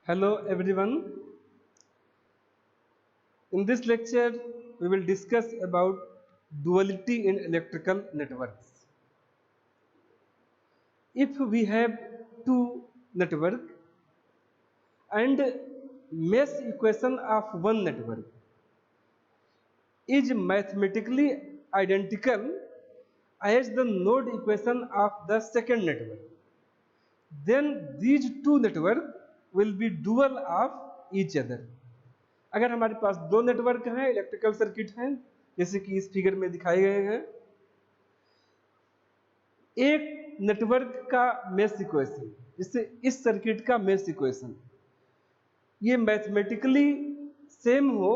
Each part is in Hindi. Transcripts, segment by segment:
Hello everyone. In this lecture, we will discuss about duality in electrical networks. If we have two network and mesh equation of one network is mathematically identical as the node equation of the second network, then these two network will be dual of each other. अगर हमारे पास दो नेटवर्क हैं, इलेक्ट्रिकल सर्किट हैं, जैसे कि इस फिगर में दिखाए गए हैं, एक नेटवर्क का मेश इक्वेशन, जिससे इस सर्किट का मेश इक्वेशन ये मैथमेटिकली सेम हो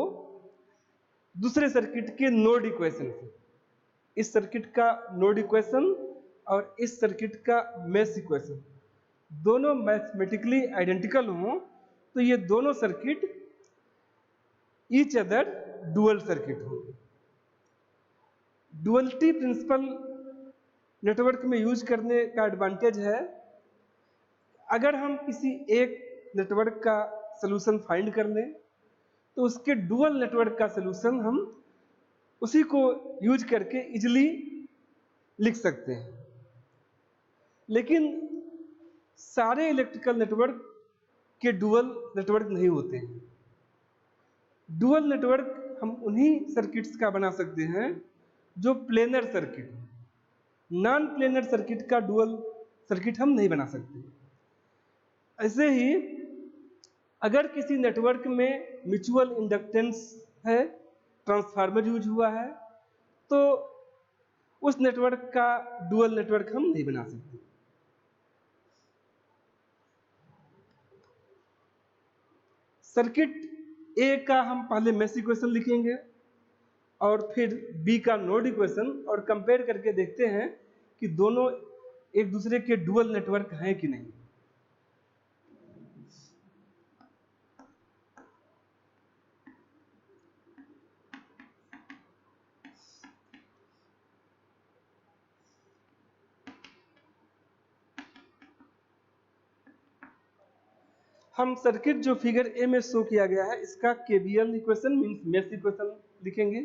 दूसरे सर्किट के नोड इक्वेशन से। इस सर्किट का नोड इक्वेशन और इस सर्किट का मेश इक्वेशन दोनों मैथमेटिकली आइडेंटिकल हो, तो ये दोनों circuit each other dual circuit हो। डुअलिटी प्रिंसिपल नेटवर्क में यूज करने का एडवांटेज है, अगर हम किसी एक नेटवर्क का सलूशन फाइंड कर लें तो उसके डुअल नेटवर्क का सलूशन हम उसी को यूज करके इजीली लिख सकते हैं। लेकिन सारे इलेक्ट्रिकल नेटवर्क के डुअल नेटवर्क नहीं होते हैं। डुअल नेटवर्क हम उन्हीं सर्किट्स का बना सकते हैं जो प्लेनर सर्किट है। नॉन प्लेनर सर्किट का डुअल सर्किट हम नहीं बना सकते। ऐसे ही अगर किसी नेटवर्क में म्यूचुअल इंडक्टेंस है, ट्रांसफार्मर यूज हुआ है, तो उस नेटवर्क का डुअल नेटवर्क हम नहीं बना सकते। सर्किट ए का हम पहले मेश इक्वेशन लिखेंगे और फिर बी का नोड इक्वेशन, और कंपेयर करके देखते हैं कि दोनों एक दूसरे के डुअल नेटवर्क हैं कि नहीं। हम सर्किट जो फिगर ए में शो किया गया है, इसका KVL equation means mesh equation लिखेंगे।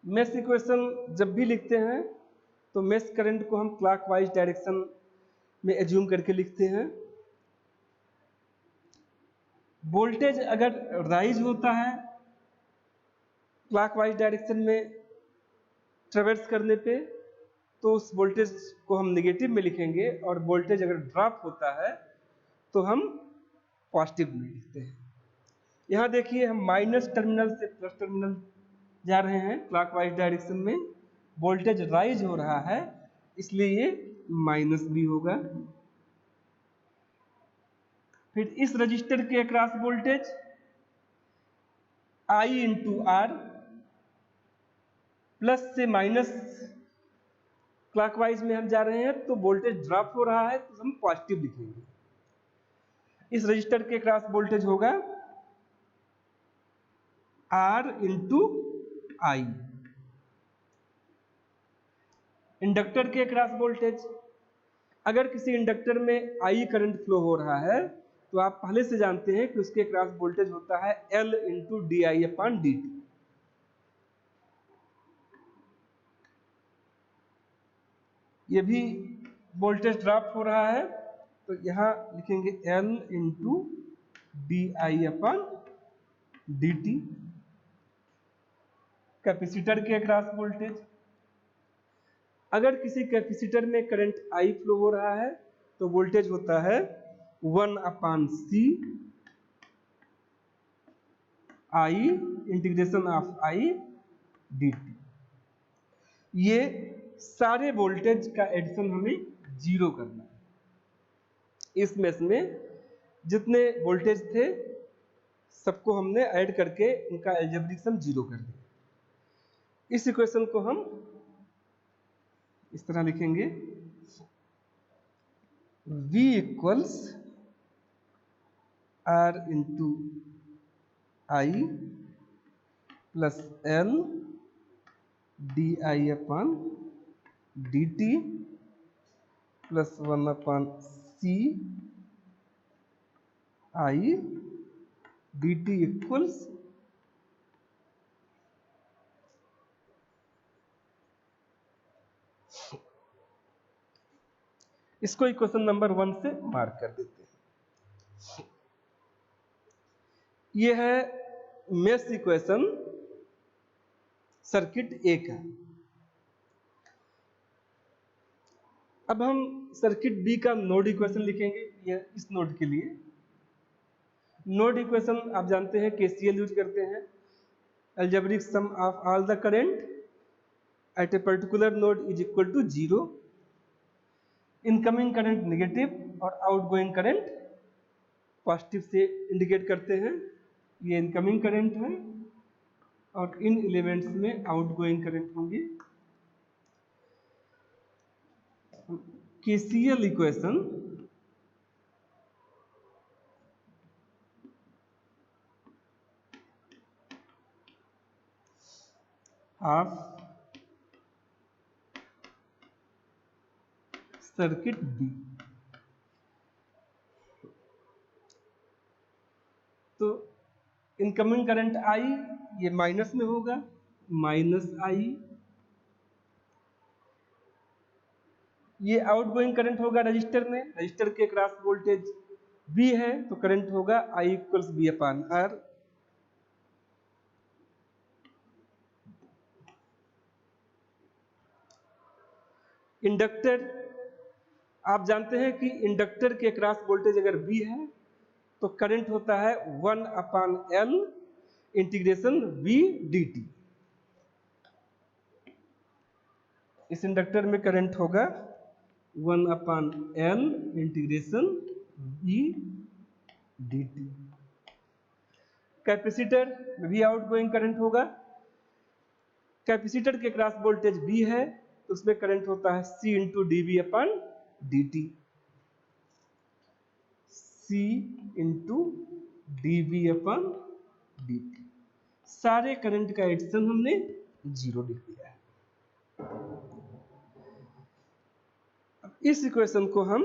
मेश इक्वेशन जब भी लिखते हैं तो मेश करंट को हम क्लॉकवाइज डायरेक्शन में एज्यूम करके लिखते हैं। वोल्टेज अगर राइज होता है क्लॉकवाइज डायरेक्शन में ट्रेवर्स करने पे, तो उस वोल्टेज को हम नेगेटिव में लिखेंगे, और वोल्टेज अगर ड्रॉप होता है तो हम पॉजिटिव में लिखते हैं। यहाँ देखिए, हम माइनस टर्मिनल से प्लस टर्मिनल जा रहे हैं क्लॉकवाइज डायरेक्शन में। वोल्टेज राइज हो रहा है, इसलिए ये माइनस भी होगा। फिर इस रजिस्टर के across voltage I into R, plus से माइनस क्लॉकवाइज में हम जा रहे हैं, तो वोल्टेज ड्रॉप हो रहा है, तो हम पॉजिटिव लिखेंगे। इस रजिस्टर के क्रॉस वोल्टेज होगा R इंटू आई। इंडक्टर के क्रॉस वोल्टेज, अगर किसी इंडक्टर में I करंट फ्लो हो रहा है, तो आप पहले से जानते हैं कि उसके क्रॉस वोल्टेज होता है L into D I upon D T. ये भी वोल्टेज ड्रॉप हो रहा है, तो यहां लिखेंगे L into D I upon D T. Capacitor के अक्रॉस वोल्टेज, अगर किसी कैपेसिटर में करंट I फ्लो हो रहा है तो वोल्टेज होता है 1 upon C I integration of I dt। ये सारे वोल्टेज का एडिशन हमें जीरो करना है। इस मेश में जितने वोल्टेज थे सबको हमने ऐड करके उनका अलजेब्रिक सम जीरो कर दिया। इस इक्वेशन को हम इस तरह लिखेंगे, V equals R into I plus L D I upon D T plus 1/c i dt equals इसको इक्वेशन नंबर 1 से मार्क कर देते हैं। ये है मेश इक्वेशन सर्किट ए का। अब हम सर्किट बी का नोड इक्वेशन लिखेंगे, ये इस नोड के लिए। नोड इक्वेशन आप जानते हैं केसीएल यूज करते हैं, algebraic sum of all the current at a particular node is equal to 0। Incoming current negative और आउटगोइंग करंट पॉजिटिव से इंडिकेट करते हैं। ये इनकमिंग करंट है और इन एलिमेंट्स में आउटगोइंग करंट होंगे। KCL equation of circuit B. तो इनकमिंग करंट आई ये माइनस में होगा, माइनस आई। ये आउटगोइंग करंट होगा रजिस्टर में, रजिस्टर के क्रॉस वोल्टेज बी है तो करंट होगा आई equals B upon R. Inductor आप जानते हैं कि इंडक्टर के क्रॉस वोल्टेज अगर बी है तो करंट होता है 1/L इंटीग्रेशन V dt। इस इंडक्टर में करंट होगा 1/L integration V dt। Capacitor में भी आउटगोइंग करंट होगा। कैपेसिटर के क्रॉस वोल्टेज V है तो उसमें करंट होता है C into dV/dt। C into dV/dt। सारे करंट का एडिशन हमने 0 लिख दिया है। अब इस इक्वेशन को हम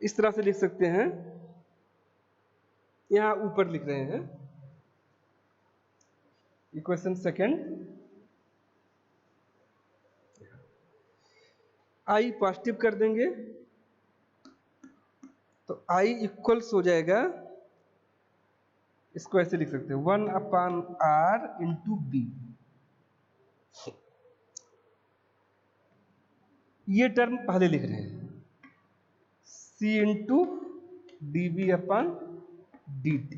इस तरह से लिख सकते हैं, यहां ऊपर लिख रहे हैं इक्वेशन सेकंड। आई पॉजिटिव कर देंगे तो I इक्वल्स हो जाएगा, इसको ऐसे लिख सकते हैं 1/R इंटू बी। ये टर्म पहले लिख रहे हैं C into dV/dt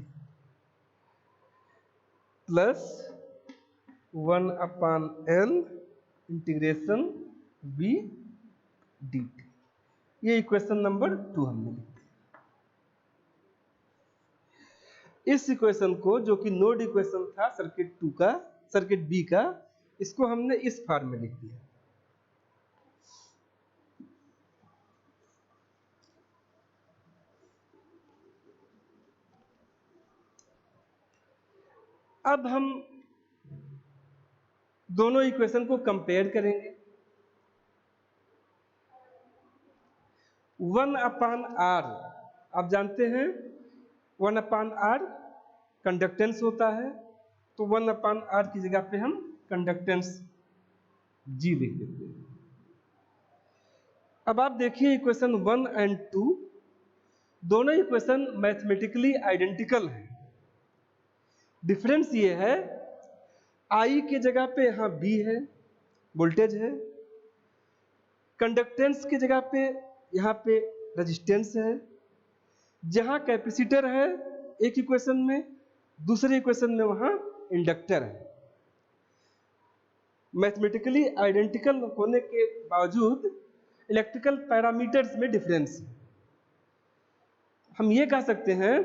plus 1/L integration V dt। ये इक्वेशन नंबर 2 हमने लिख दिया। इस इक्वेशन को जो कि नोड इक्वेशन था सर्किट 2 का, सर्किट बी का, इसको हमने इस फॉर्म में लिख दिया। अब हम दोनों इक्वेशन को कंपेयर करेंगे। 1/R आप जानते हैं 1/R कंडक्टेंस होता है, तो 1/R की जगह पे हम कंडक्टेंस G लिख देते हैं। अब आप देखिए इक्वेशन 1 एंड 2 दोनों इक्वेशन मैथमेटिकली आइडेंटिकल हैं। डिफरेंस ये है I की जगह पे यहां B है, वोल्टेज है। कंडक्टेंस की जगह पे यहां पे रेजिस्टेंस है। जहां कैपेसिटर है एक इक्वेशन में, दूसरे इक्वेशन में वहां इंडक्टर है। मैथमेटिकली आइडेंटिकल होने के बावजूद इलेक्ट्रिकल पैरामीटर्स में डिफरेंस है। हम ये कह सकते हैं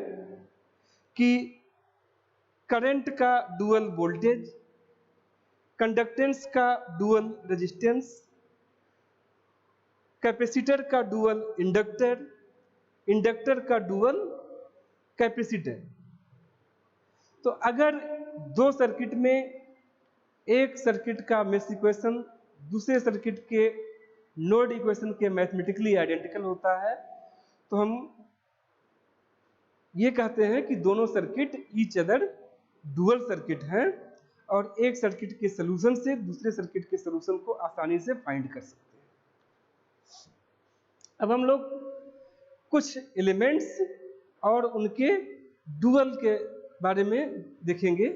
कि करंट का डुअल वोल्टेज, कंडक्टेंस का डुअल रेजिस्टेंस, कैपेसिटर का डुअल इंडक्टर, इंडक्टर का डुअल कैपेसिटर। तो अगर दो सर्किट में एक सर्किट का मेश इक्वेशन दूसरे सर्किट के नोड इक्वेशन के मैथमेटिकली आइडेंटिकल होता है, तो हम ये कहते हैं कि दोनों circuit each other dual circuit हैं और एक सर्किट के सलूशन से दूसरे सर्किट के सलूशन को आसानी से फाइंड कर सकते हैं। अब हम लोग कुछ एलिमेंट्स और उनके डुअल के बारे में देखेंगे।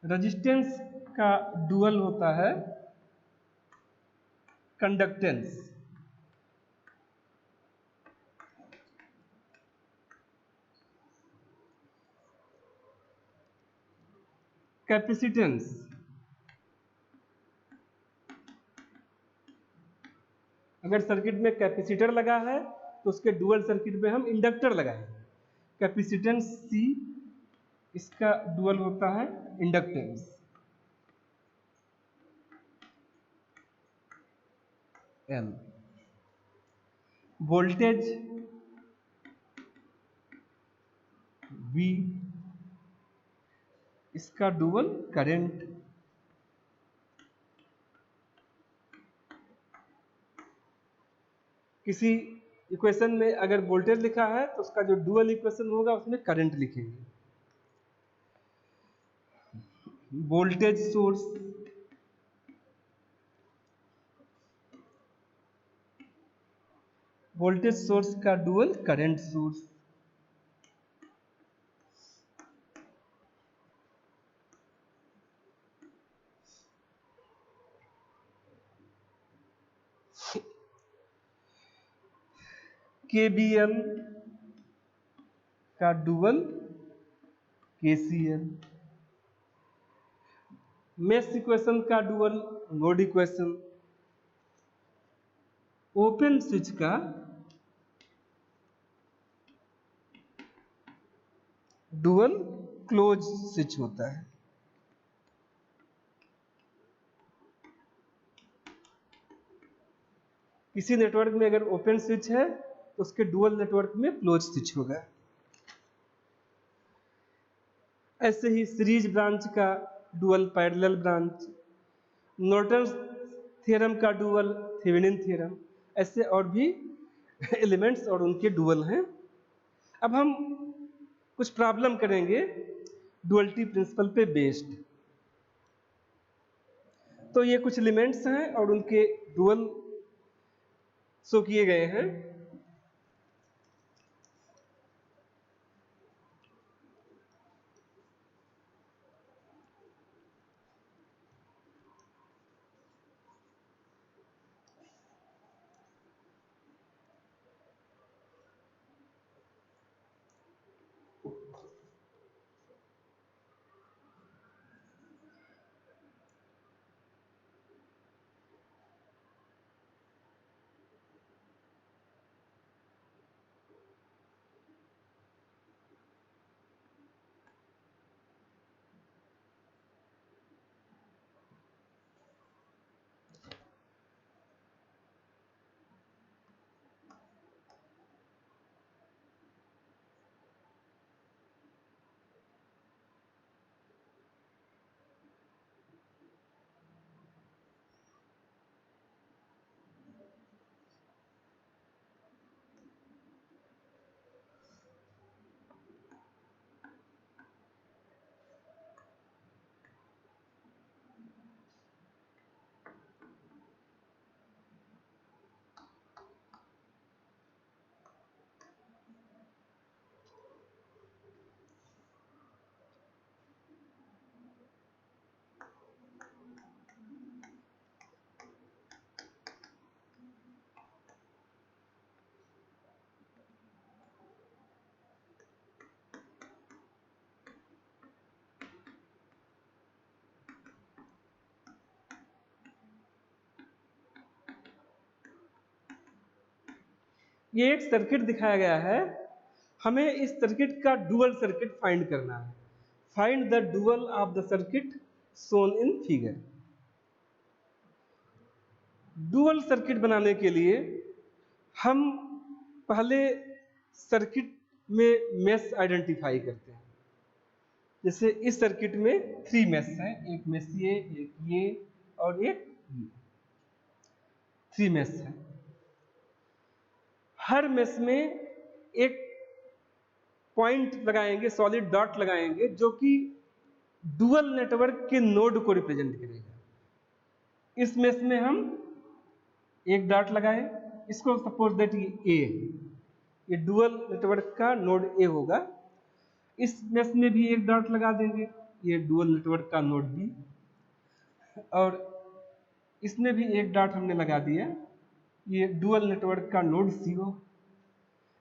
रेजिस्टेंस का डुअल होता है कंडक्टेंस। कैपेसिटेंस अगर सर्किट में कैपेसिटर लगा है तो उसके डुअल सर्किट में हम इंडक्टर लगाएंगे। कैपेसिटेंस सी, इसका डुअल होता है इंडक्टेंस एल। वोल्टेज वी, इसका डुअल करंट। किसी इक्वेशन में अगर वोल्टेज लिखा है तो उसका जो डुअल इक्वेशन होगा उसमें करंट लिखेंगे। वोल्टेज सोर्स, वोल्टेज सोर्स का डुअल करंट सोर्स। केबीएल का डुअल केसीएल। मेश इक्वेशन का dual node equation. Open switch का डुअल क्लोज स्विच होता है। किसी नेटवर्क में अगर ओपन स्विच है तो उसके डुअल नेटवर्क में क्लोज स्विच होगा। ऐसे ही सीरीज ब्रांच का dual parallel branch. Norton theorem का डुअल थेवेनिन थ्योरम। ऐसे और भी एलिमेंट्स और उनके डुअल हैं। अब हम कुछ प्रॉब्लम करेंगे डुअलिटी प्रिंसिपल पे बेस्ड। तो ये कुछ एलिमेंट्स हैं और उनके डुअल शो किए गए हैं। ये एक सर्किट दिखाया गया है, हमें इस सर्किट का डुअल सर्किट फाइंड करना है। Find the dual of the circuit shown in figure. Dual circuit बनाने के लिए हम पहले सर्किट में मेश आइडेंटिफाई करते हैं। जैसे इस सर्किट में 3 मेश हैं, एक मेश ये, एक ये और एक ये, 3 मेश हैं। हर मेश में एक पॉइंट लगाएंगे, सॉलिड डॉट लगाएंगे, जो कि डुअल नेटवर्क के नोड को रिप्रेजेंट करेगा। इस मेश में हम एक डॉट लगाए, इसको सपोज दैट ये ये डुअल नेटवर्क का नोड ए होगा। इस मेश में भी एक डॉट लगा देंगे, ये डुअल नेटवर्क का नोड बी, और इसमें भी एक डॉट हमने लगा दिया, ये डुअल नेटवर्क का नोड सी हो।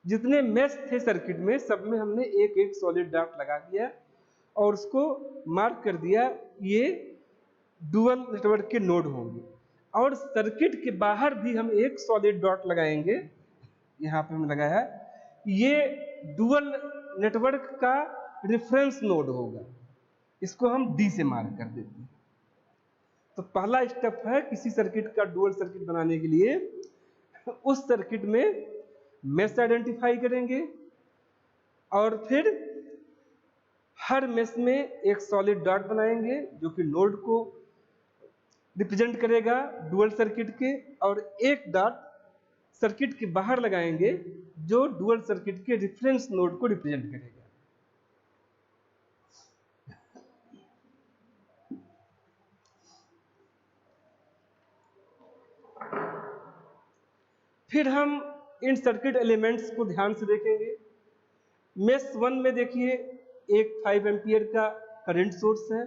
जितने मेश थे सर्किट में, सब में हमने एक एक सॉलिड डॉट लगा दिया और उसको मार्क कर दिया ये डुअल नेटवर्क के नोड होंगे। और सर्किट के बाहर भी हम एक सॉलिड डॉट लगाएंगे, यहाँ पे हमने लगाया, ये डुअल नेटवर्क का रेफरेंस नोड होगा, इसको हम डी से मार्क कर देते हैं। तो पहला स्टेप है किसी सर्किट का डुअल सर्किट बनाने के लिए, उस सर्किट में मेश आइडेंटिफाई करेंगे और फिर हर मेश में एक सॉलिड डॉट बनाएंगे जो कि नोड को रिप्रेजेंट करेगा डुअल सर्किट के, और एक डॉट सर्किट के बाहर लगाएंगे जो डुअल सर्किट के रेफरेंस नोड को रिप्रेजेंट करेगा। फिर हम इन सर्किट एलिमेंट्स को ध्यान से देखेंगे। मेश 1 में देखिए एक 5 एम्पियर का करंट सोर्स है,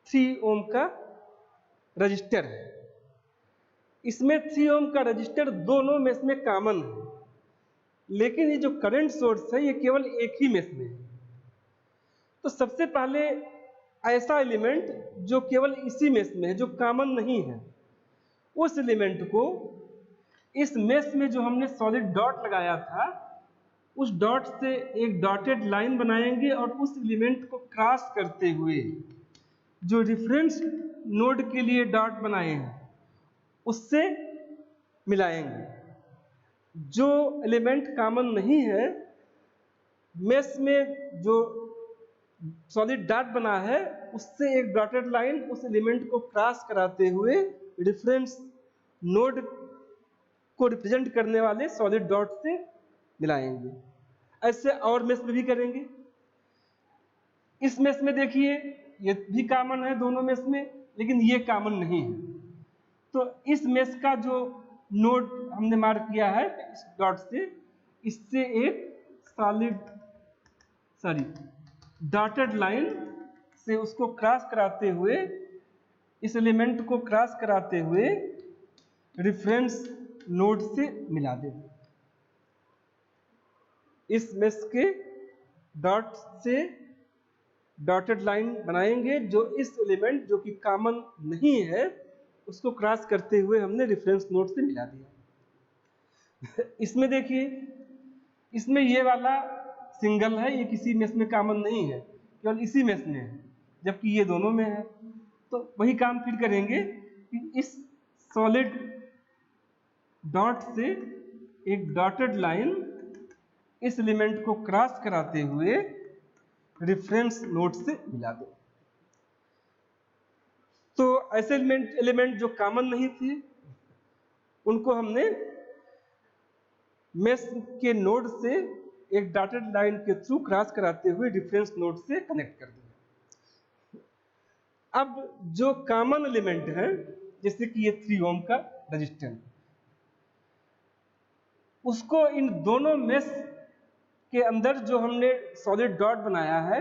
3 ओम का रजिस्टर है। इसमें 3 ओम का रजिस्टर दोनों मेश में कॉमन है, लेकिन ये जो करंट सोर्स है ये केवल एक ही मेश में है। तो सबसे पहले ऐसा एलिमेंट जो केवल इसी मेश में है, जो कॉमन नहीं है, उस एलिमेंट को इस मेश में जो हमने सॉलिड डॉट लगाया था, उस डॉट से एक डॉटेड लाइन बनाएंगे और उस एलिमेंट को क्रॉस करते हुए जो रेफरेंस नोड के लिए डॉट बनाए हैं उससे मिलाएंगे। जो एलिमेंट कॉमन नहीं है, मेश में जो सॉलिड डॉट बना है उससे एक डॉटेड लाइन उस एलिमेंट को क्रॉस कराते हुए रेफरेंस नोड को रिप्रेजेंट करने वाले सॉलिड डॉट से मिलाएंगे। ऐसे और मेश में भी करेंगे। इस मेश में देखिए ये भी कॉमन है दोनों मेश में, लेकिन ये कॉमन नहीं है। तो इस मेश का जो नोड हमने मार्क किया है इस डॉट से, इससे एक डॉटेड लाइन से उसको क्रॉस कराते हुए, इस एलिमेंट को क्रॉस कराते हुए रेफरेंस नोड से मिला देंगे। इस मेश के डॉट से डॉटेड लाइन बनाएंगे जो इस एलिमेंट जो कि कॉमन नहीं है उसको क्रॉस करते हुए हमने रेफरेंस नोड से मिला दिया। इसमें देखिए, इसमें ये वाला सिंगल है, ये किसी मेश में कॉमन नहीं है, केवल इसी मेश में है, जबकि ये दोनों में है। तो वही काम फिर करेंगे कि इस सॉलिड डॉट से एक डॉटेड लाइन इस एलिमेंट को क्रॉस कराते हुए रेफरेंस नोड से मिला दो। तो ऐसे एलिमेंट जो कॉमन नहीं थे उनको हमने मेश के नोड से एक डॉटेड लाइन के थ्रू क्रॉस कराते हुए रेफरेंस नोड से कनेक्ट कर दिया। अब जो कॉमन एलिमेंट है, जैसे कि ये 3 ओम का रजिस्टर, उसको इन दोनों मेश के अंदर जो हमने सॉलिड डॉट बनाया है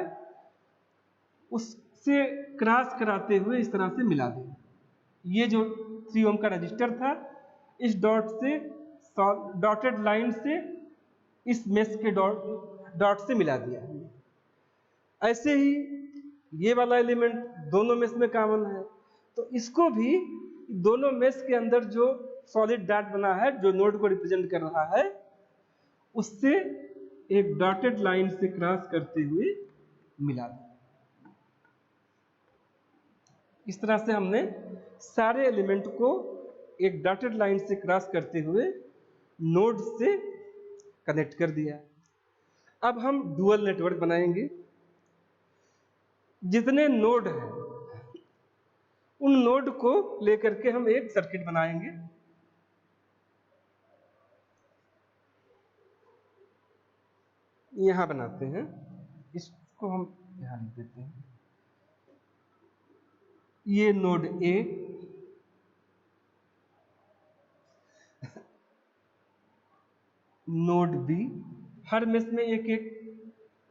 उससे क्रॉस कराते हुए इस तरह से मिला दें। ये जो 3 ओम का रजिस्टर था, इस डॉट से डॉटेड लाइन से इस मेश के डॉट से मिला दिया। ऐसे ही ये वाला एलिमेंट दोनों मेश में कॉमन है, तो इसको भी दोनों मेश के अंदर जो सॉलिड डॉट बना है जो नोड को रिप्रेजेंट कर रहा है, उससे एक डॉटेड लाइन से क्रॉस करते हुए मिला दें। इस तरह से हमने सारे एलिमेंट को एक डॉटेड लाइन से क्रॉस करते हुए नोड से कनेक्ट कर दिया। अब हम डुअल नेटवर्क बनाएंगे। जितने नोड हैं उन नोड को लेकर के हम एक सर्किट बनाएंगे। यहां बनाते हैं, इसको हम यहां लिख देते हैं। ये नोड ए, नोड बी, हर मेष में एक एक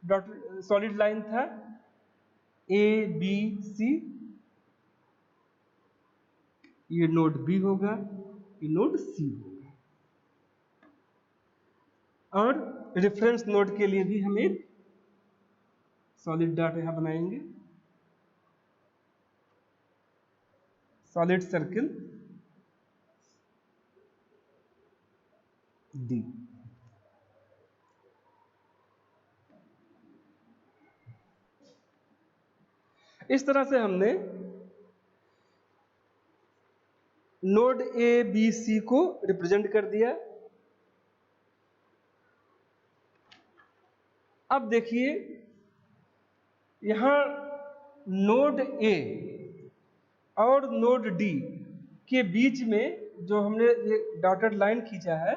डॉट सॉलिड लाइन था, ए बी सी, ये नोड बी होगा, ये नोड सी होगा। और रेफरेंस नोड के लिए भी हम एक सॉलिड डॉट यहां बनाएंगे, सॉलिड सर्किल डी। इस तरह से हमने नोड ए बी सी को रिप्रेजेंट कर दिया। अब देखिए यहां नोड ए और नोड डी के बीच में जो हमने ये डॉटेड लाइन खींचा है,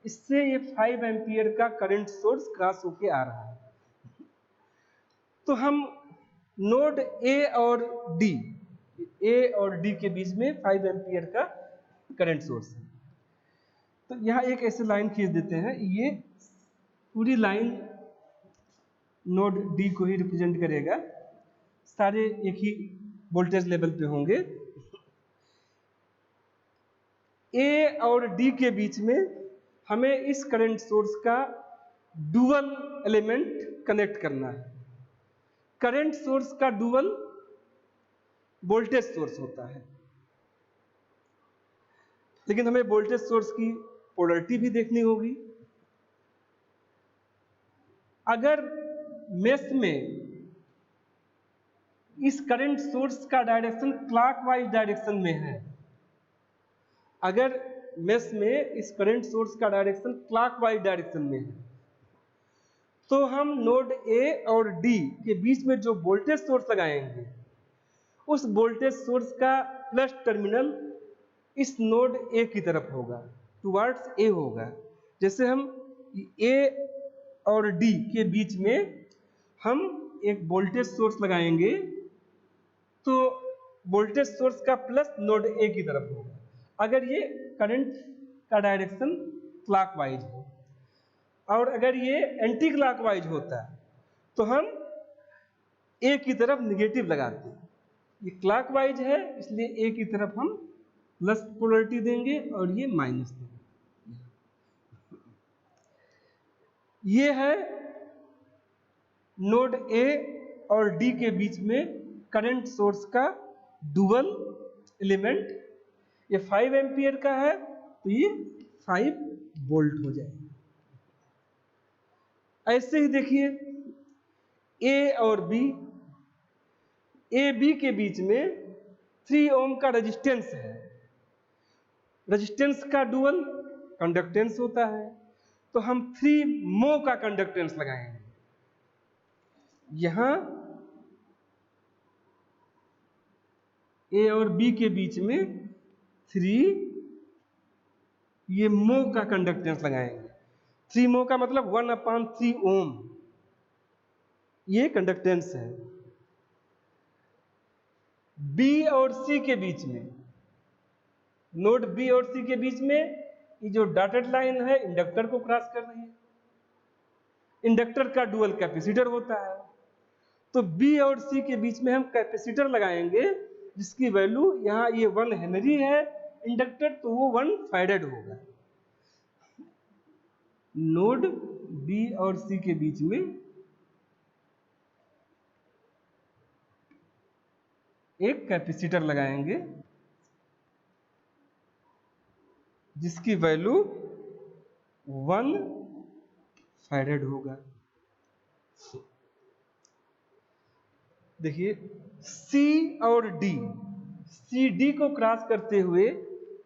इससे ये 5 एम्पियर का करंट सोर्स क्रॉस होके आ रहा है। तो हम नोड ए और डी के बीच में 5 एम्पियर का करंट सोर्स है। तो यहां एक ऐसे लाइन खींच देते हैं। ये पूरी लाइन नोड डी को ही रिप्रेजेंट करेगा, सारे एक ही वोल्टेज लेवल पे होंगे। ए और डी के बीच में हमें इस करंट सोर्स का डुअल एलिमेंट कनेक्ट करना है। करंट सोर्स का डुअल वोल्टेज सोर्स होता है, लेकिन हमें वोल्टेज सोर्स की पोलैरिटी भी देखनी होगी। अगर मेष में इस करंट सोर्स का डायरेक्शन क्लॉकवाइज डायरेक्शन में है, अगर मेष में इस करंट सोर्स का डायरेक्शन क्लॉकवाइज डायरेक्शन में है, तो हम नोड ए और डी के बीच में जो वोल्टेज सोर्स लगाएंगे, उस वोल्टेज सोर्स का प्लस टर्मिनल इस नोड ए की तरफ होगा, टुवर्ड्स ए होगा। जैसे हम ए और डी के बीच में हम एक वोल्टेज सोर्स लगाएंगे, तो वोल्टेज सोर्स का प्लस नोड ए की तरफ होगा, अगर ये करंट का डायरेक्शन क्लॉकवाइज हो। और अगर ये एंटी क्लॉकवाइज होता है तो हम ए की तरफ निगेटिव लगाते हैं। ये क्लॉकवाइज है, इसलिए ए की तरफ हम प्लस पोलैरिटी देंगे और ये माइनस देंगे। ये है नोड ए और डी के बीच में करंट सोर्स का डुअल एलिमेंट। ये 5 एम्पियर का है, तो ये 5 वोल्ट हो जाएगा। ऐसे ही देखिए ए और बी, ए बी के बीच में 3 ओम का रेजिस्टेंस है। रेजिस्टेंस का डुअल कंडक्टेंस होता है, तो हम 3 मो का कंडक्टेंस लगाएंगे। यहां ए और बी के बीच में 3 ये मो का कंडक्टेंस लगाएंगे। 3 मो का मतलब 1/3 ओम, ये कंडक्टेंस है। बी और सी के बीच में, नोड बी और सी के बीच में ये जो डॉटेड लाइन है इंडक्टर को क्रॉस कर रही है। इंडक्टर का डुअल कैपेसिटर होता है, तो बी और सी के बीच में हम कैपेसिटर लगाएंगे, जिसकी वैल्यू यहां ये 1 हेनरी है इंडक्टर, तो वो 1 फैरेड होगा। नोड बी और सी के बीच में एक कैपेसिटर लगाएंगे, जिसकी वैल्यू 1 फैरेड होगा। देखिए C और D, सी डी को क्रॉस करते हुए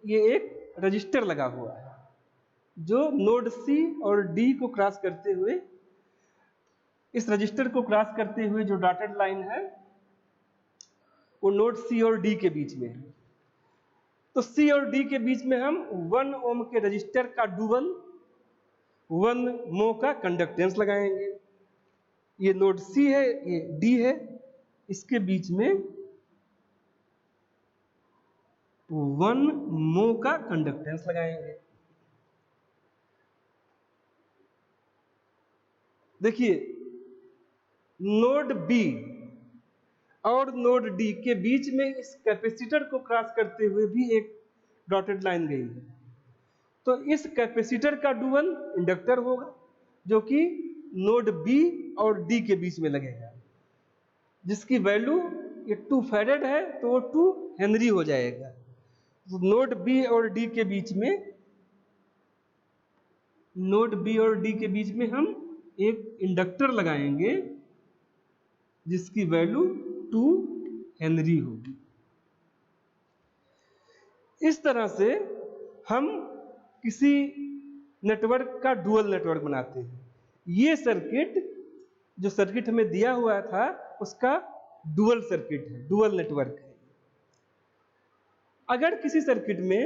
ये एक रजिस्टर लगा हुआ है, जो नोड C और D को क्रॉस करते हुए, इस रजिस्टर को क्रॉस करते हुए जो डॉटेड लाइन है वो नोड C और D के बीच में है। तो C और D के बीच में हम 1 ओम के रजिस्टर का डुअल 1 mho का कंडक्टेंस लगाएंगे। ये नोड C है, ये D है, इसके बीच में 1 mho का कंडक्टेंस लगाएंगे। देखिए नोड B और नोड D के बीच में इस कैपेसिटर को क्रॉस करते हुए भी एक डॉटेड लाइन गई है। तो इस कैपेसिटर का डुअल इंडक्टर होगा, जो कि नोड B और D के बीच में लगेगा, जिसकी वैल्यू ये 2 फैरेड है तो वो 2 हेनरी हो जाएगा। तो नोड B और D के बीच में, नोड B और D के बीच में हम एक इंडक्टर लगाएंगे जिसकी वैल्यू 2 हेनरी होगी। इस तरह से हम किसी नेटवर्क का डुअल नेटवर्क बनाते हैं। ये सर्किट, जो सर्किट हमें दिया हुआ था, उसका डुअल सर्किट है, डुअल नेटवर्क है। अगर किसी सर्किट में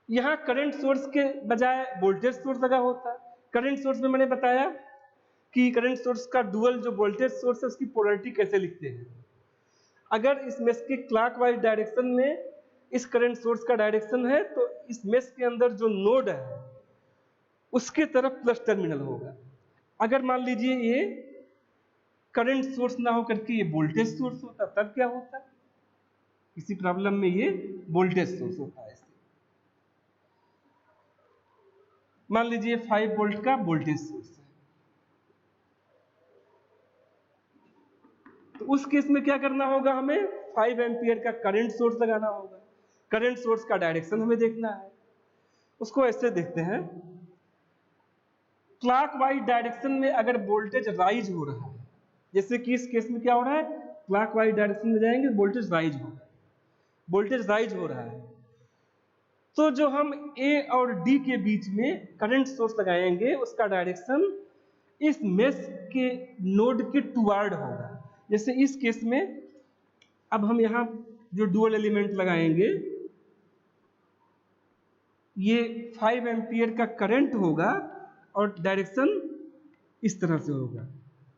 यहां करंट सोर्स के बजाय वोल्टेज सोर्स लगा होता, करंट सोर्स में मैंने बताया कि करंट सोर्स का डुअल जो वोल्टेज सोर्स है उसकी पोलैरिटी कैसे लिखते हैं। अगर इस मेश के क्लॉकवाइज डायरेक्शन में इस करंट सोर्स का डायरेक्शन है तो इस मेश के अंदर जो नोड है उसके तरफ प्लस टर्मिनल होगा। अगर मान लीजिए ये करंट सोर्स ना हो करके ये वोल्टेज सोर्स होता, तब क्या होता? किसी प्रॉब्लम में ये वोल्टेज सोर्स होता है। मान लीजिए 5 वोल्ट का वोल्टेज सोर्स है, तो उस केस में क्या करना होगा? हमें 5 एम्पियर का करंट सोर्स लगाना होगा। करंट सोर्स का डायरेक्शन हमें देखना है। उसको ऐसे देखते हैं, क्लॉकवाइज डायरेक्शन में अगर वोल्टेज राइज हो रहा है, जैसे कि इस केस में क्या हो रहा है, क्लॉकवाइज डायरेक्शन में जाएंगे वोल्टेज राइज हो, वोल्टेज राइज हो रहा है, तो जो हम A और D के बीच में करंट सोर्स लगाएंगे उसका डायरेक्शन इस मेश के नोड के टुवार्ड होगा। जैसे इस केस में अब हम यहां जो डुअल एलिमेंट लगाएंगे, ये 5 एम्पियर का करंट होगा और डायरेक्शन इस तरह से होगा,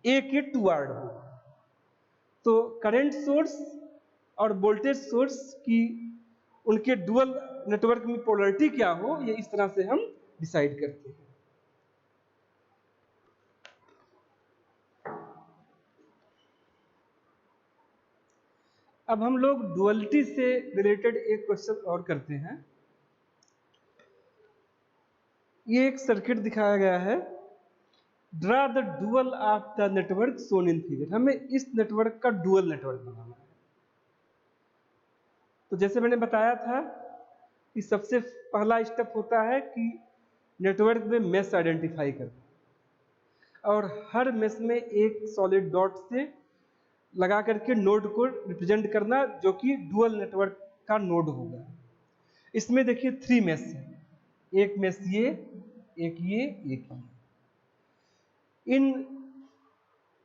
A के टुवार्ड होगा। तो करंट सोर्स और वोल्टेज सोर्स की, उनके डुअल नेटवर्क में पोलैरिटी क्या हो, ये इस तरह से हम डिसाइड करते हैं। अब हम लोग डुअलिटी से रिलेटेड एक क्वेश्चन और करते हैं। ये एक सर्किट दिखाया गया है, draw the dual of the network shown in figure. हमें इस नेटवर्क का डुअल नेटवर्क बनाना है। तो जैसे मैंने बताया था कि सबसे पहला स्टेप होता है कि नेटवर्क में मेश आइडेंटिफाई करना, और हर मेश में एक सॉलिड डॉट से लगा करके नोड को रिप्रेजेंट करना, जो कि डुअल नेटवर्क का नोड होगा। इसमें देखिए 3 मेश है, एक मेश ये, एक ये, एक ये। इन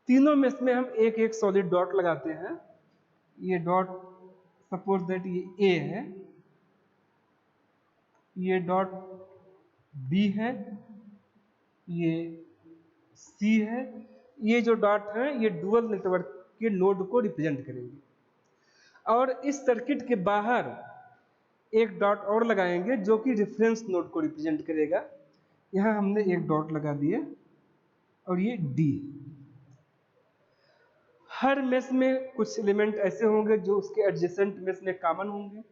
तीनों मेश में हम एक एक सॉलिड डॉट लगाते हैं। ये डॉट, सपोज दैट ये A है, ये डॉट B है, ये C है। ये जो डॉट है ये डुअल नेटवर्क के नोड को रिप्रेजेंट करेंगे। और इस सर्किट के बाहर एक डॉट और लगाएंगे जो कि रेफरेंस नोड को रिप्रेजेंट करेगा। यहां हमने एक डॉट लगा दिया, और ये D। हर मेश में कुछ एलिमेंट ऐसे होंगे जो उसके एडजेसेंट मेश में कॉमन होंगे,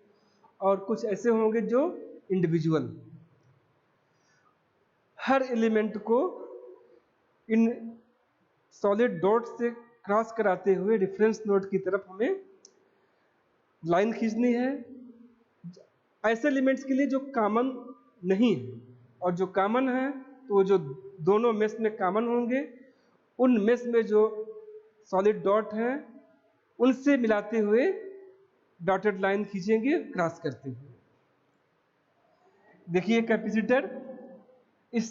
और कुछ ऐसे होंगे जो इंडिविजुअल। हर एलिमेंट को इन सॉलिड डॉट से क्रॉस कराते हुए रेफरेंस नोड की तरफ हमें लाइन खींचनी है, ऐसे एलिमेंट्स के लिए जो कॉमन नहीं है, और जो कॉमन है तो वो जो दोनों मेश में कॉमन होंगे, उन मेश में जो सॉलिड डॉट हैं उनसे मिलाते हुए डॉटेड लाइन खींचेंगे क्रॉस करते हुए। देखिए कैपेसिटर इस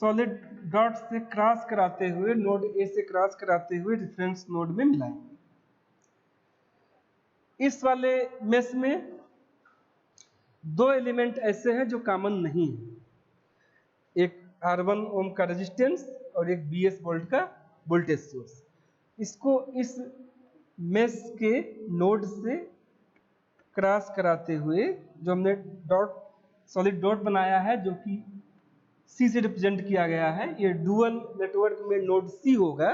सॉलिड डॉट से क्रॉस कराते हुए, नोड ए से क्रॉस कराते हुए रेफरेंस नोड में मिलाएंगे। इस वाले मेश में दो एलिमेंट ऐसे हैं जो कॉमन नहीं है, एक R1 ओम का रेजिस्टेंस और एक BS वोल्ट का वोल्टेज सोर्स। इसको इस मेश के नोड से क्रॉस कराते हुए जो हमने डॉट सॉलिड डॉट बनाया है, जो कि C से रिप्रेजेंट किया गया है, ये डुअल नेटवर्क में नोड C होगा,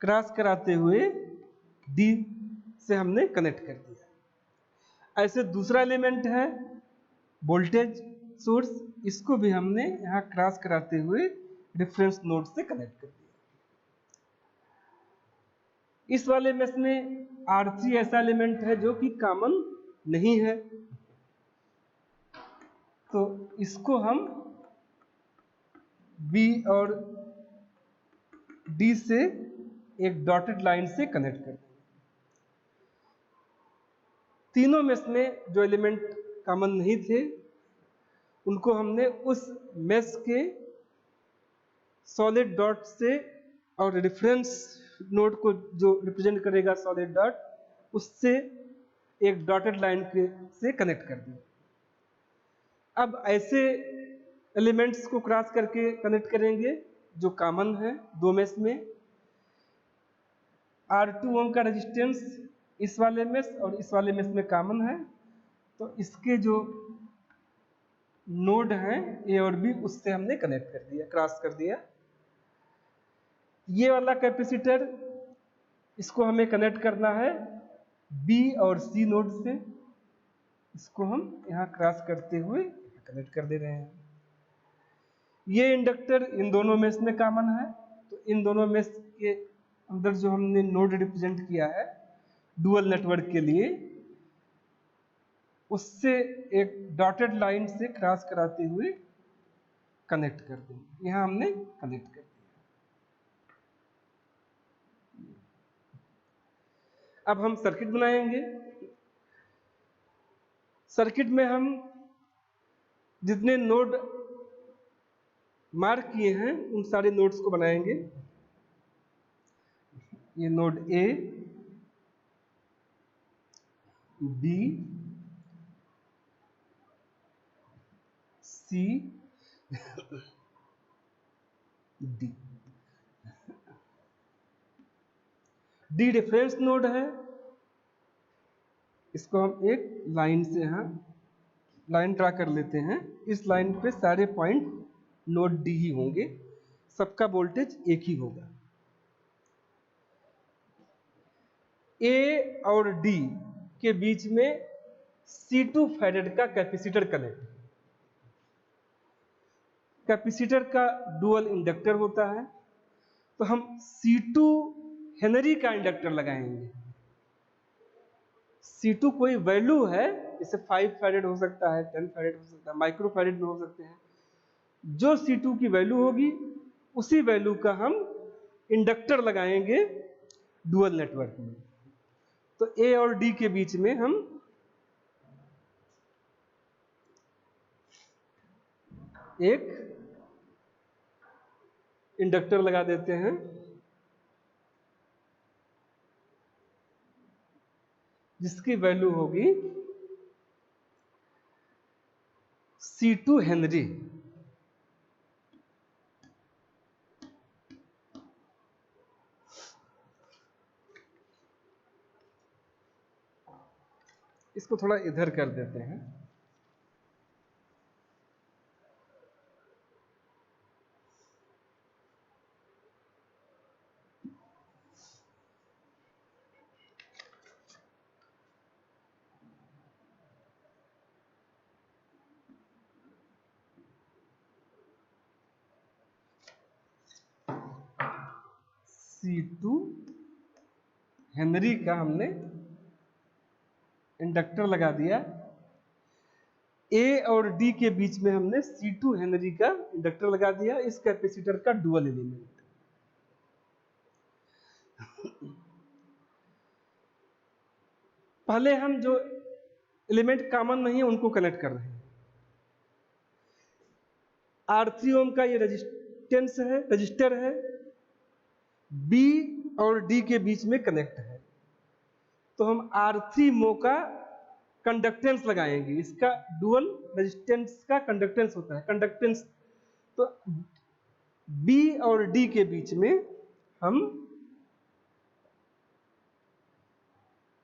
क्रॉस कराते हुए D से हमने कनेक्ट कर दिया। ऐसे दूसरा एलिमेंट है वोल्टेज सोर्स, इसको भी हमने यहाँ क्रॉस कराते हुए रेफरेंस नोड से कनेक्ट कर दिया। इस वाले मेश में R3 ऐसा एलिमेंट है जो कि कॉमन नहीं है, तो इसको हम B और D से एक डॉटेड लाइन से कनेक्ट कर देंगे। तीनों मेश में जो एलिमेंट कॉमन नहीं थे उनको हमने उस मेश के सॉलिड डॉट से और रेफरेंस नोड को जो रिप्रेजेंट करेगा सॉलिड डॉट, उससे एक डॉटेड लाइन के से कनेक्ट कर दिया। अब ऐसे एलिमेंट्स को क्रॉस करके कनेक्ट करेंगे जो कॉमन है दो मेश में। R2 ओम का रेजिस्टेंस इस वाले मेश और इस वाले मेश में कॉमन है, तो इसके जो नोड हैं A और B, उससे हमने कनेक्ट कर दिया, क्रॉस कर दिया। ये वाला कैपेसिटर, इसको हमें कनेक्ट करना है B और C नोड से, इसको हम यहाँ क्रॉस करते हुए कनेक्ट कर दे रहे हैं। ये इंडक्टर इन दोनों मेश में कॉमन है, तो इन दोनों मेश के अंदर जो हमने नोड रिप्रेजेंट किया है डुअल नेटवर्क के लिए, उससे एक डॉटेड लाइन से क्रॉस कराते हुए कनेक्ट कर देंगे। यहाँ हमने कनेक्ट कर दिया। अब हम सर्किट बनाएंगे। सर्किट में हम जितने नोड मार्क किए हैं उन सारे नोड्स को बनाएंगे। ये node A, B, C, D। D reference node है, इसको हम एक लाइन से यहाँ लाइन ड्रा कर लेते हैं। इस लाइन पे सारे पॉइंट नोड D ही होंगे, सबका वोल्टेज एक ही होगा। A और D के बीच में C2 फैरेड का कैपेसिटर कनेक्ट। कैपेसिटर का डुअल इंडक्टर होता है, तो हम C2 हेनरी का इंडक्टर लगाएंगे। C2 कोई वैल्यू है, जैसे 5 फैरेड हो सकता है, 10 फैरेड हो सकता है, माइक्रो फैरेड में हो सकते हैं। जो C2 की वैल्यू होगी उसी वैल्यू का हम इंडक्टर लगाएंगे डुअल नेटवर्क में। तो A और D के बीच में हम एक इंडक्टर लगा देते हैं, जिसकी वैल्यू होगी C2 हेनरी। इसको थोड़ा इधर कर देते हैं। C2 हेनरी का हमने इंडक्टर लगा दिया। ए और डी के बीच में हमने C2 हेनरी का इंडक्टर लगा दिया, इस कैपेसिटर का डुअल एलिमेंट। पहले हम जो एलिमेंट कॉमन नहीं है उनको कनेक्ट कर रहे हैं। R3 ओम का ये रेजिस्टेंस है, रजिस्टर है, B और D के बीच में कनेक्ट है, तो हम R3 मो का कंडक्टेंस लगाएंगे। इसका डुअल रेजिस्टेंस का कंडक्टेंस होता है, कंडक्टेंस। तो B और D के बीच में हम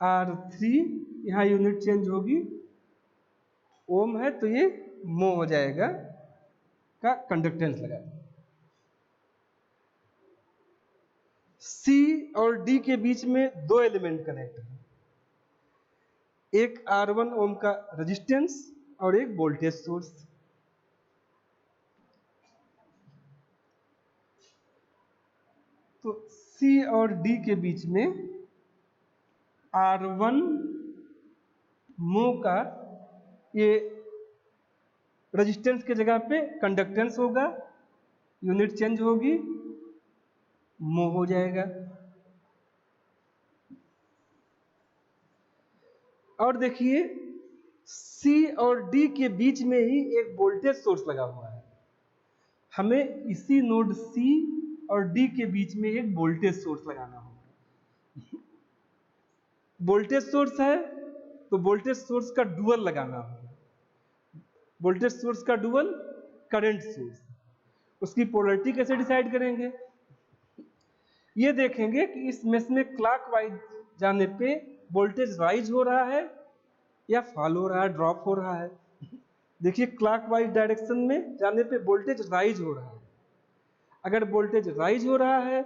R3, यहां यूनिट चेंज होगी, ओम है तो ये मो हो जाएगा, का कंडक्टेंस लगा दें। C और D के बीच में दो एलिमेंट कनेक्ट है, एक R1 ओम का रेजिस्टेंस और एक वोल्टेज सोर्स। तो C और D के बीच में R1 मो का ये रेजिस्टेंस के जगह पे कंडक्टेंस होगा, यूनिट चेंज होगी, मो हो जाएगा। और देखिए C और D के बीच में ही एक वोल्टेज सोर्स लगा हुआ है, हमें इसी नोड C और D के बीच में एक वोल्टेज सोर्स लगाना होगा। वोल्टेज सोर्स है तो वोल्टेज सोर्स का डुअल लगाना होगा। वोल्टेज सोर्स का डुअल करंट सोर्स। उसकी पोलैरिटी कैसे डिसाइड करेंगे? ये देखेंगे कि इस मेश में क्लॉकवाइज जाने पे वोल्टेज राइज हो रहा है या फॉल हो रहा है, ड्रॉप हो रहा है। देखिए क्लॉकवाइज डायरेक्शन में जाने पे वोल्टेज राइज हो रहा है। अगर वोल्टेज राइज हो रहा है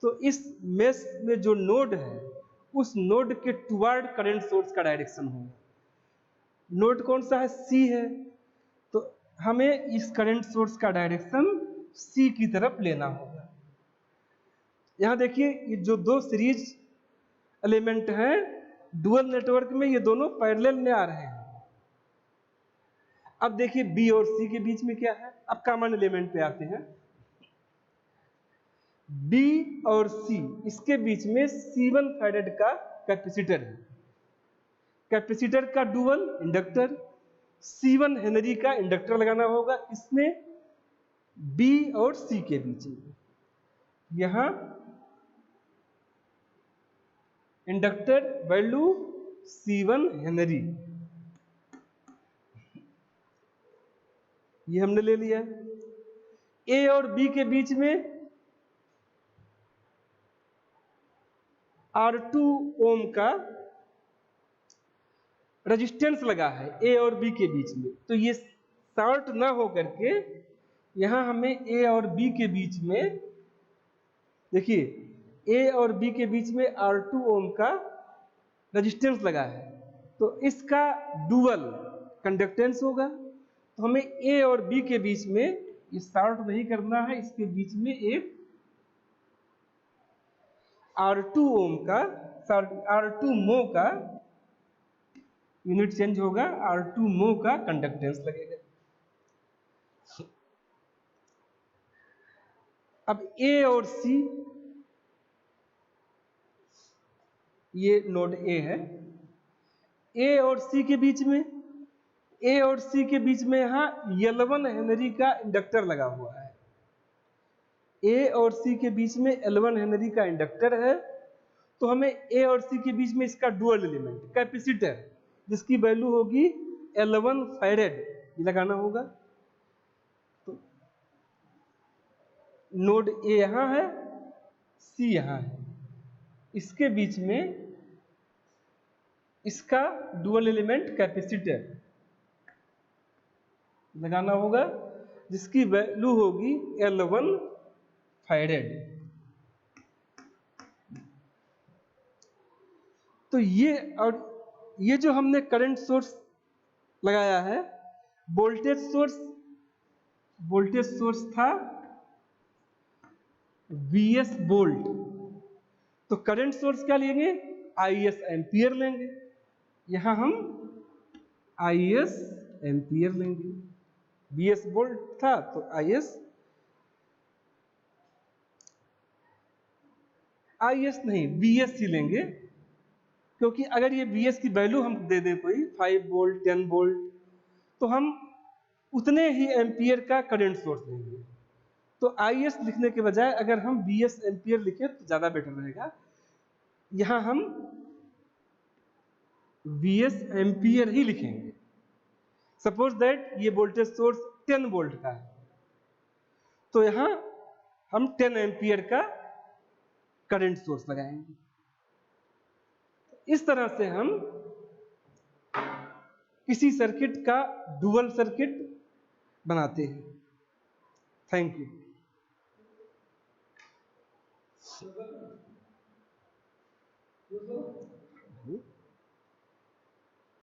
तो इस मेश में जो नोड है उस नोड के टुवर्ड करंट सोर्स का डायरेक्शन होगा। नोड कौन सा है? C है, तो हमें इस करंट सोर्स का डायरेक्शन C की तरफ लेना होगा। यहां देखिए ये जो दो सीरीज एलिमेंट हैं डुअल नेटवर्क में, ये दोनों पैरेलल में आ रहे हैं। अब देखिए B और C के बीच में क्या है। अब कॉमन एलिमेंट पे आते हैं। B और C, इसके बीच में C1 फैरेड का कैपेसिटर है। कैपेसिटर का डुअल इंडक्टर, C1 हेनरी का इंडक्टर लगाना होगा इसमें B और C के बीच में। यहां इंडक्टर वैल्यू C1 हेनरी, ये हमने ले लिया। A और B के बीच में R2 ओम का रेजिस्टेंस लगा है A और B के बीच में, तो ये शॉर्ट ना हो करके यहां हमें A और B के बीच में, देखिए A और B के बीच में R2 ओम का रेजिस्टेंस लगा है, तो इसका डुअल कंडक्टेंस होगा। तो हमें A और B के बीच में ये शॉर्ट नहीं करना है, इसके बीच में एक R2 ओम का, R2 मो का, यूनिट चेंज होगा, R2 मो का कंडक्टेंस लगेगा। अब A और C, ये नोड A है, A और C के बीच में, A और C के बीच में यहां L1 हेनरी का इंडक्टर लगा हुआ है। A और C के बीच में L1 हेनरी का इंडक्टर है, तो हमें A और C के बीच में इसका डुअल एलिमेंट कैपेसिटर, जिसकी वैल्यू होगी L1 फैरेड, लगाना होगा। तो नोड A यहां है, C यहां है, इसके बीच में इसका डुअल एलिमेंट कैपेसिटर लगाना होगा, जिसकी वैल्यू होगी L1 फैरेड। तो ये और ये जो हमने करंट सोर्स लगाया है, वोल्टेज सोर्स था Vs वोल्ट, तो करंट सोर्स क्या लेंगे? Is एम्पियर लेंगे। यहां हम Is एम्पियर लेंगे। BS वोल्ट था तो IS नहीं BSC लेंगे, क्योंकि अगर ये BS की वैल्यू हम दे दें कोई 5 वोल्ट 10 वोल्ट तो हम उतने ही एम्पियर का करंट सोर्स लेंगे। तो IS लिखने के बजाय अगर हम BS एम्पियर लिखें तो ज़्यादा बेटर रहेगा। यहाँ हम BS एम्पियर ही लिखेंगे। सपोज दैट ये वोल्टेज सोर्स 10 वोल्ट का है, तो यहाँ हम 10 एम्पियर का करंट सोर्स लगाएंगे। इस तरह से हम किसी सर्किट का डुअल सर्किट बनाते हैं। Thank you.